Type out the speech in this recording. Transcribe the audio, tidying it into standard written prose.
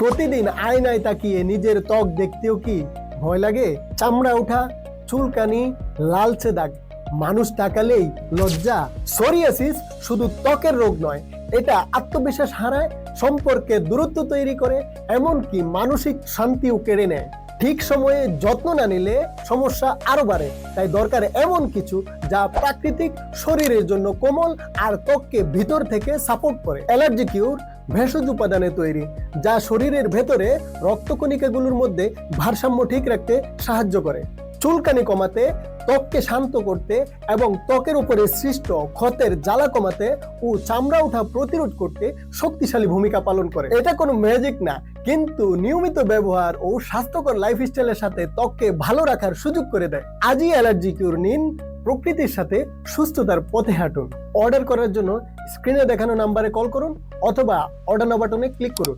প্রতিদিন আয়নায় তাকিয়ে নিজের ত্বক দেখতেও কি ভয় লাগে? চামড়া ওঠা, চুলকানি, লালচে দাগ, মানুষ তাকালেই লজ্জা। সোরিয়াসিস শুধু ত্বকের রোগ নয়, এটা আত্মবিশ্বাস হারায়, সম্পর্কে দূরত্ব তৈরি করে, এমনকি মানসিক শান্তিও কেড়ে নেয়। ঠিক সময়ে যত্ন না নিলে সমস্যা আরো বাড়ে। তাই দরকার এমন কিছু যা প্রাকৃতিক, শরীরের জন্য কোমল আর ত্বককে ভিতর থেকে সাপোর্ট করে। অ্যালার্জি কিউর ভেষজ উপাদানে তৈরি, যা শরীরের ভেতরে রক্তকণিকাগুলোর মধ্যে ভারসাম্য ঠিক রাখতে সাহায্য করে, চুলকানি কমাতে, ত্বককে শান্ত করতে এবং ত্বকের উপরে সৃষ্ট ক্ষতের জ্বালা কমাতে ও চামড়া ওঠা প্রতিরোধ করতে শক্তিশালী ভূমিকা পালন করে। এটা কোনো ম্যাজিক না, কিন্তু নিয়মিত ব্যবহার ও স্বাস্থ্যকর লাইফস্টাইলের সাথে ত্বককে ভালো রাখার সুযোগ করে দেয়। আজই অ্যালার্জি কিউর নিন, প্রকৃতির সাথে সুস্থতার পথে হাঁটুন। অর্ডার করার জন্য স্ক্রিনে দেখানো নাম্বারে কল করুন অথবা অর্ডার নাও বাটনে ক্লিক করুন।